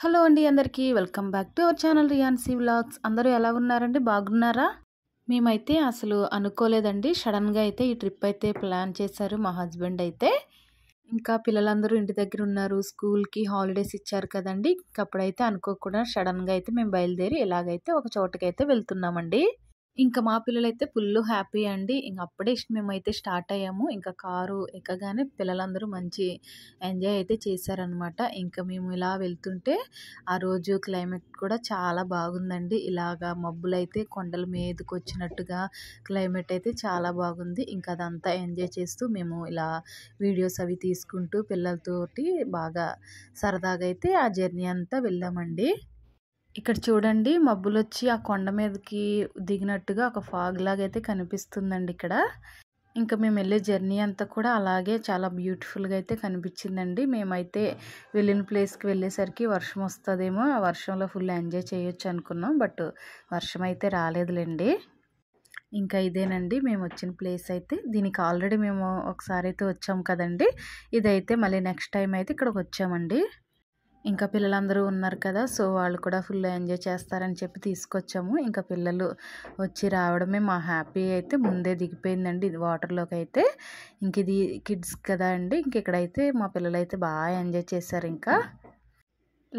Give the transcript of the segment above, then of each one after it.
Hello అండి అందరికీ welcome back to our channel Riyansi vlogs. అందరూ ఎలా ఉన్నారండి? బాగున్నారా? మేమైతే అసలు అనుకోలేదండి. సడన్గా అయితే ఈ ట్రిప్ అయితే ప్లాన్ చేశారు మా హస్బెండ్ అయితే. ఇంకా పిల్లలందరూ ఇంటి దగ్గర ఉన్నారు. స్కూల్కి హాలిడేస్ ఇచ్చారు కదండి. అప్పుడైతే అనుకోకుండా సడన్గా అయితే మేము బయలుదేరి ఇలాగైతే ఒక చోటకైతే వెళ్తున్నామండి. ఇంకా మా పిల్లలైతే ఫుల్ హ్యాపీ అండి. అప్పుడే మేమైతే స్టార్ట్ అయ్యాము. ఇంకా కారు ఎక్కగానే పిల్లలందరూ మంచి ఎంజాయ్ అయితే చేశారనమాట. ఇంకా మేము ఇలా వెళ్తుంటే ఆ రోజు క్లైమేట్ కూడా చాలా బాగుందండి. ఇలాగా మబ్బులైతే కొండల మీదకి వచ్చినట్టుగా క్లైమేట్ అయితే చాలా బాగుంది. ఇంకా అదంతా ఎంజాయ్ చేస్తూ మేము ఇలా వీడియోస్ అవి తీసుకుంటూ పిల్లలతోటి బాగా సరదాగా అయితే ఆ జర్నీ అంతా వెళ్ళామండి. ఇక్కడ చూడండి మబ్బులొచ్చి ఆ కొండ మీదకి దిగినట్టుగా ఒక ఫాగ్ లాగా అయితే కనిపిస్తుందండి ఇక్కడ. ఇంకా మేము వెళ్ళే జర్నీ అంతా కూడా అలాగే చాలా బ్యూటిఫుల్గా అయితే కనిపించిందండి. మేమైతే వెళ్ళిన ప్లేస్కి వెళ్ళేసరికి వర్షం వస్తుందేమో, ఆ వర్షంలో ఫుల్ ఎంజాయ్ చేయొచ్చు అనుకున్నాం. బట్ వర్షం అయితే రాలేదులేండి. ఇంకా ఇదేనండి మేము వచ్చిన ప్లేస్ అయితే. దీనికి ఆల్రెడీ మేము ఒకసారి అయితే వచ్చాం కదండి. ఇదైతే మళ్ళీ నెక్స్ట్ టైం అయితే ఇక్కడికి వచ్చామండి. ఇంకా పిల్లలందరూ ఉన్నారు కదా, సో వాళ్ళు కూడా ఫుల్ ఎంజాయ్ చేస్తారని చెప్పి తీసుకొచ్చాము. ఇంకా పిల్లలు వచ్చి రావడమే మా హ్యాపీ అయితే ముందే దిగిపోయిందండి ఇది వాటర్లోకి అయితే. ఇంక ఇది కిడ్స్ కదా అండి. ఇంక ఇక్కడైతే మా పిల్లలు అయితే బాగా ఎంజాయ్ చేశారు. ఇంకా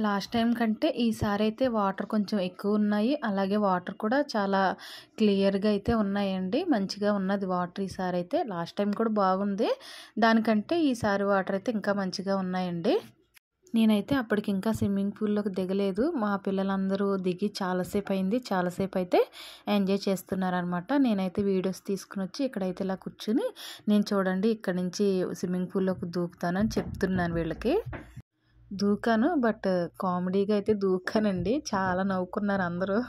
లాస్ట్ టైం కంటే ఈసారి అయితే వాటర్ కొంచెం ఎక్కువ ఉన్నాయి. అలాగే వాటర్ కూడా చాలా క్లియర్గా అయితే ఉన్నాయండి. మంచిగా ఉన్నది వాటర్ ఈసారి అయితే. లాస్ట్ టైం కూడా బాగుంది, దానికంటే ఈసారి వాటర్ అయితే ఇంకా మంచిగా ఉన్నాయండి. నేనైతే అప్పటికి ఇంకా స్విమ్మింగ్ పూల్లోకి దిగలేదు. మా పిల్లలందరూ దిగి చాలాసేపు అయింది. చాలాసేపు అయితే ఎంజాయ్ చేస్తున్నారనమాట. నేనైతే వీడియోస్ తీసుకుని వచ్చి ఇక్కడైతే ఇలా కూర్చుని నేను చూడండి ఇక్కడ నుంచి స్విమ్మింగ్ పూల్లోకి దూకుతానని చెప్తున్నాను వీళ్ళకి. దూకాను, బట్ కామెడీగా అయితే దూకానండి. చాలా నవ్వుకున్నారు అందరూ.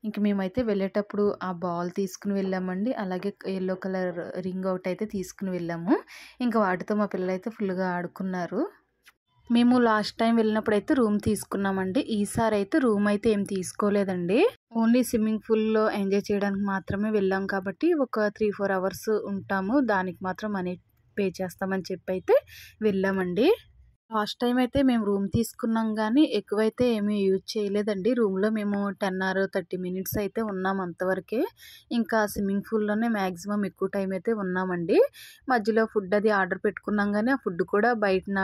ఇంక మేమైతే వెళ్ళేటప్పుడు ఆ బాల్ తీసుకుని వెళ్ళామండి. అలాగే ఎల్లో కలర్ రింగ్ ఒకటి అయితే తీసుకుని వెళ్ళాము. ఇంకా వాటితో మా పిల్లలైతే ఫుల్గా ఆడుకున్నారు. మేము లాస్ట్ టైం వెళ్ళినప్పుడు అయితే రూమ్ తీసుకున్నామండి. ఈసారి అయితే రూమ్ అయితే ఏం తీసుకోలేదండి. ఓన్లీ స్విమ్మింగ్ పూల్లో ఎంజాయ్ చేయడానికి మాత్రమే వెళ్ళాం కాబట్టి ఒక 3-4 అవర్స్ ఉంటాము. దానికి మాత్రం మనీ పే చేస్తామని చెప్పి అయితే వెళ్ళామండి. లాస్ట్ టైం అయితే మేము రూమ్ తీసుకున్నాం కానీ ఎక్కువైతే ఏమీ యూజ్ చేయలేదండి. రూమ్లో మేము 10 or 30 minutes అయితే ఉన్నాం అంతవరకే. ఇంకా స్విమ్మింగ్ పూల్లోనే మ్యాక్సిమం ఎక్కువ టైం అయితే ఉన్నామండి. మధ్యలో ఫుడ్ అది ఆర్డర్ పెట్టుకున్నాం కానీ ఆ ఫుడ్ కూడా బయటన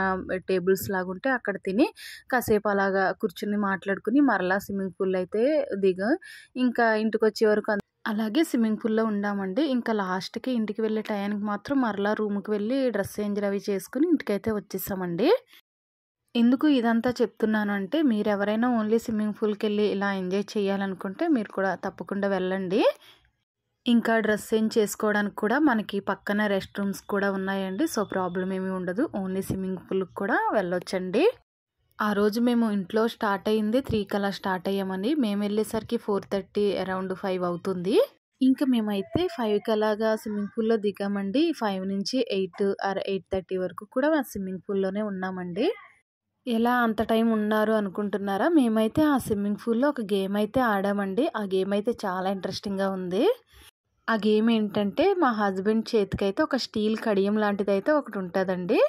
టేబుల్స్ లాగుంటే అక్కడ తిని కాసేపు అలాగా కూర్చుని మాట్లాడుకుని మరలా స్విమ్మింగ్ పూల్ అయితే ఇంకా ఇంటికి వచ్చే వరకు అలాగే స్విమ్మింగ్ పూల్లో ఉండామండి. ఇంకా లాస్ట్కి ఇంటికి వెళ్ళే టయానికి మాత్రం మరలా రూమ్కి వెళ్ళి డ్రెస్ చేంజ్ అవి చేసుకుని ఇంటికైతే వచ్చేసామండి. ఎందుకు ఇదంతా చెప్తున్నాను అంటే మీరు ఎవరైనా ఓన్లీ స్విమ్మింగ్ పూల్కి వెళ్ళి ఇలా ఎంజాయ్ చేయాలనుకుంటే మీరు కూడా తప్పకుండా వెళ్ళండి. ఇంకా డ్రెస్ చేంజ్ చేసుకోవడానికి కూడా మనకి పక్కన రెస్ట్ రూమ్స్ కూడా ఉన్నాయండి. సో ప్రాబ్లం ఏమీ ఉండదు. ఓన్లీ స్విమ్మింగ్ పూల్కి కూడా వెళ్ళొచ్చండి. ఆ రోజు మేము ఇంట్లో స్టార్ట్ అయ్యింది 3కి అలా స్టార్ట్ అయ్యామని. మేము వెళ్ళేసరికి 4:30 అరౌండ్ 5 అవుతుంది. ఇంకా మేమైతే 5కి అలాగా స్విమ్మింగ్ పూల్లో దిగామండి. 5 నుంచి 8 or 8:30 వరకు కూడా ఆ స్విమ్మింగ్ పూల్లోనే ఉన్నామండి. ఎలా అంత టైం ఉన్నారు అనుకుంటున్నారా? మేమైతే ఆ స్విమ్మింగ్ పూల్లో ఒక గేమ్ అయితే ఆడామండి. ఆ గేమ్ అయితే చాలా ఇంట్రెస్టింగ్గా ఉంది. ఆ గేమ్ ఏంటంటే మా హస్బెండ్ చేతికైతే ఒక స్టీల్ కడియం లాంటిది అయితే ఒకటి ఉంటుందండి.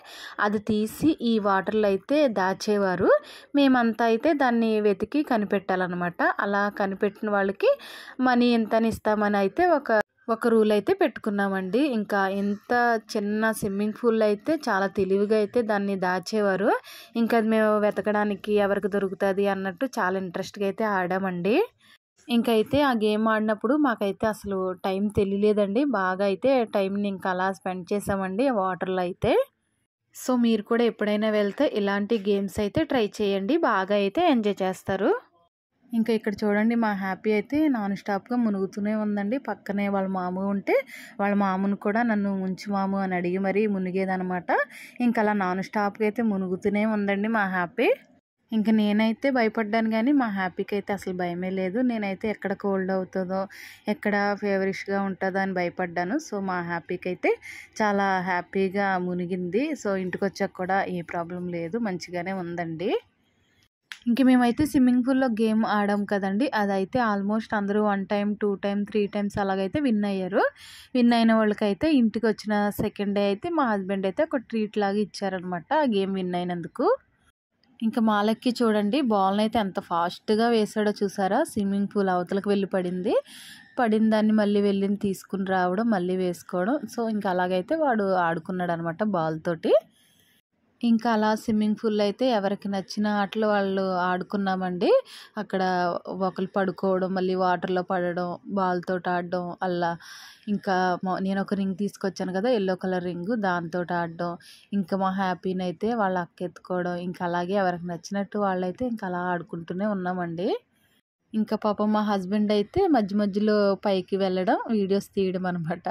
అది తీసి ఈ వాటర్లో అయితే దాచేవారు. మేమంతా అయితే దాన్ని వెతికి కనిపెట్టాలన్నమాట. అలా కనిపెట్టిన వాళ్ళకి మనీ ఎంతని ఇస్తామని అయితే ఒక రూల్ అయితే పెట్టుకున్నామండి. ఇంకా ఎంత చిన్న స్విమ్మింగ్ పూల్ అయితే చాలా తెలివిగా అయితే దాన్ని దాచేవారు. ఇంకా అది మేము వెతకడానికి ఎవరికి దొరుకుతుంది అన్నట్టు చాలా ఇంట్రెస్ట్గా అయితే ఆడామండి. ఇంకైతే ఆ గేమ్ ఆడినప్పుడు మాకైతే అసలు టైం తెలియలేదండి. బాగా అయితే టైంని ఇంకా అలా స్పెండ్ చేసామండి వాటర్లో అయితే. సో మీరు కూడా ఎప్పుడైనా వెళ్తే ఇలాంటి గేమ్స్ అయితే ట్రై చేయండి. బాగా అయితే ఎంజాయ్ చేస్తారు. ఇంకా ఇక్కడ చూడండి మా హ్యాపీ అయితే నాన్ స్టాప్గా మునుగుతూనే ఉందండి. పక్కనే వాళ్ళ మాము ఉంటే వాళ్ళ మామను కూడా నన్ను ముంచు మాము అని అడిగి మరీ మునిగేదనమాట. ఇంకా అలా నాన్ స్టాప్గా అయితే మునుగుతూనే ఉందండి మా హ్యాపీ. ఇంక నేనైతే భయపడ్డాను కానీ మా హ్యాపీకి అయితే అసలు భయమే లేదు. నేనైతే ఎక్కడ కోల్డ్ అవుతుందో, ఎక్కడ ఫీవరిష్గా ఉంటుందో అని భయపడ్డాను. సో మా హ్యాపీకి అయితే చాలా హ్యాపీగా మునిగింది. సో ఇంటికి వచ్చాక కూడా ఏ ప్రాబ్లం లేదు, మంచిగానే ఉందండి. ఇంక మేమైతే స్విమ్మింగ్ పూల్లో గేమ్ ఆడాం కదండి. అదైతే ఆల్మోస్ట్ అందరూ 1 time 2 time 3 times అలాగైతే విన్ అయ్యారు. విన్ అయిన వాళ్ళకైతే ఇంటికి వచ్చిన సెకండ్ డే అయితే మా హస్బెండ్ అయితే ఒక ట్రీట్ లాగా ఇచ్చారనమాట ఆ గేమ్ విన్ అయినందుకు. ఇంకా మాలక్కి చూడండి బాల్ని అయితే ఎంత ఫాస్ట్గా వేసాడో చూసారా. స్విమ్మింగ్ పూల్ అవతలకు వెళ్ళి పడిన దాన్ని మళ్ళీ వెళ్ళి తీసుకుని రావడం, మళ్ళీ వేసుకోవడం. సో ఇంకా అలాగైతే వాడు ఆడుకున్నాడు అనమాట బాల్ తోటి. ఇంకా అలా స్విమ్మింగ్ పూల్లో అయితే ఎవరికి నచ్చిన ఆటలు వాళ్ళు ఆడుకున్నామండి. అక్కడ ఒకరు పడుకోవడం, మళ్ళీ వాటర్లో పడడం, బాల్ తోటి ఆడడం అలా. ఇంకా నేను ఒక రింగ్ తీసుకొచ్చాను కదా, ఎల్లో కలర్ రింగు, దాంతో ఆడడం. ఇంకా మా హ్యాపీని అయితే వాళ్ళ అక్క ఎత్తుకోవడం. ఇంకా అలాగే ఎవరికి నచ్చినట్టు వాళ్ళైతే ఇంకా అలా ఆడుకుంటూనే ఉన్నామండి. ఇంకా పాపం మా హస్బెండ్ అయితే మధ్య మధ్యలో పైకి వెళ్ళడం, వీడియోస్ తీయడం అనమాట.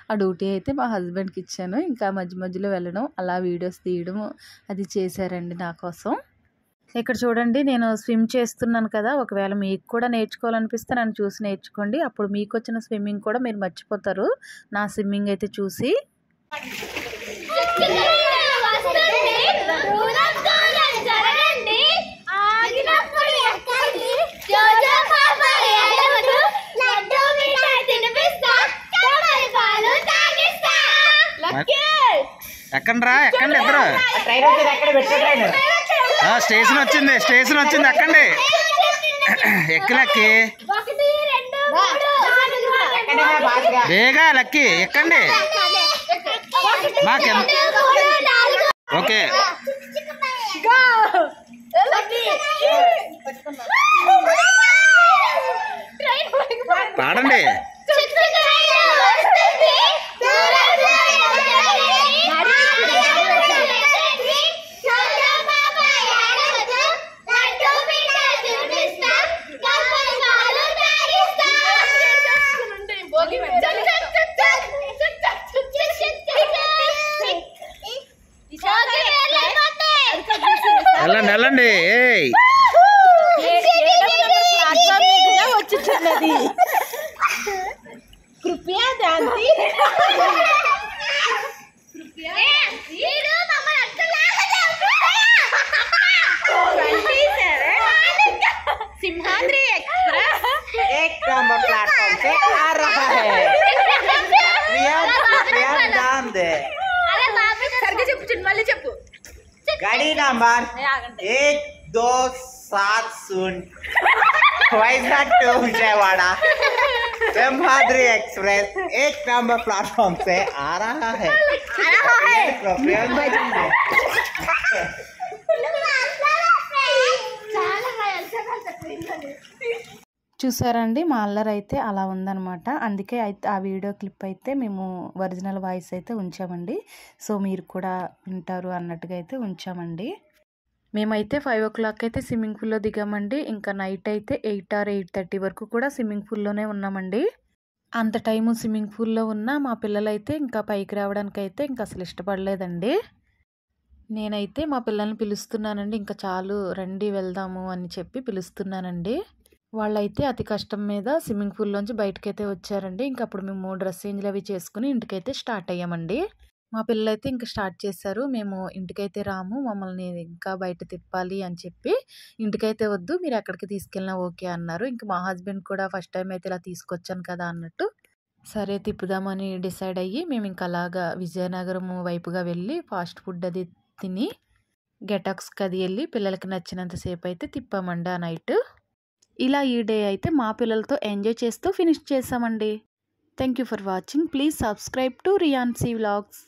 ఆ డ్యూటీ అయితే మా హస్బెండ్కి ఇచ్చాను. ఇంకా మధ్య మధ్యలో వెళ్ళడం, అలా వీడియోస్ తీయడం అది చేశారండి నా కోసం. ఇక్కడ చూడండి నేను స్విమ్ చేస్తున్నాను కదా, ఒకవేళ మీకు కూడా నేర్చుకోవాలనిపిస్తే నన్ను చూసి నేర్చుకోండి. అప్పుడు మీకు వచ్చిన స్విమ్మింగ్ కూడా మీరు మర్చిపోతారు నా స్విమ్మింగ్ అయితే చూసి. ఎక్కండి ఇద్దరు. స్టేషన్ వచ్చింది ఎక్కండి. లక్కీ బేగా లక్కీ ఎక్కండి. ఓకే పాడండి. వెళ్ళండి. వచ్చినది కృపయా దాంతి सिमहाद्री एक्सप्रेस एक नंबर प्लेटफॉर्म से आ रहा है। रियान नाम दे। अरे बाबू सरगे చెప్పు చిన్నమల్లి చెప్పు. गाड़ी नंबर 1270 वाइजनाथ टू विजयवाड़ा सिमहाद्री एक्सप्रेस एक नंबर प्लेटफॉर्म से आ रहा है। చూసారండి మా అల్లరి అయితే అలా ఉందన్నమాట. అందుకే అయితే ఆ వీడియో క్లిప్ అయితే మేము ఒరిజినల్ వాయిస్ అయితే ఉంచామండి. సో మీరు కూడా వింటారు అన్నట్టుగా అయితే ఉంచామండి. మేమైతే 5 o'clock అయితే స్విమ్మింగ్ పూల్లో దిగామండి. ఇంకా నైట్ అయితే 8 or 8:30 వరకు కూడా స్విమ్మింగ్ పూల్లోనే ఉన్నామండి. అంత టైము స్విమ్మింగ్ పూల్లో ఉన్న మా పిల్లలైతే ఇంకా పైకి రావడానికి అయితే ఇంకా అసలు ఇష్టపడలేదండి. నేనైతే మా పిల్లల్ని పిలుస్తున్నానండి. ఇంకా చాలు రండి వెళ్దాము అని చెప్పి పిలుస్తున్నానండి. వాళ్ళైతే అతి కష్టం మీద స్విమ్మింగ్ పూల్లోంచి బయటకైతే వచ్చారండి. ఇంక అప్పుడు మేము డ్రెస్ చేంజ్లు అవి చేసుకుని ఇంటికైతే స్టార్ట్ అయ్యామండి. మా పిల్లలైతే ఇంకా స్టార్ట్ చేశారు. మేము ఇంటికైతే రాము, మమ్మల్ని ఇంకా బయట తిప్పాలి అని చెప్పి, ఇంటికైతే వద్దు మీరు ఎక్కడికి తీసుకెళ్ళినా ఓకే అన్నారు. ఇంకా మా హస్బెండ్ కూడా ఫస్ట్ టైం అయితే ఇలా తీసుకొచ్చాను కదా అన్నట్టు సరే తిప్పుదామని డిసైడ్ అయ్యి మేము ఇంకా అలాగా విజయనగరం వైపుగా వెళ్ళి ఫాస్ట్ ఫుడ్ అది తిని గెటాక్స్కి అది వెళ్ళి పిల్లలకి నచ్చినంతసేపు అయితే తిప్పామండి ఆ నైట్. ఇలా ఈ డే అయితే మా పిల్లలతో ఎంజాయ్ చేస్తూ ఫినిష్ చేసామండి. Thank you for watching. Please subscribe to Riyansi vlogs.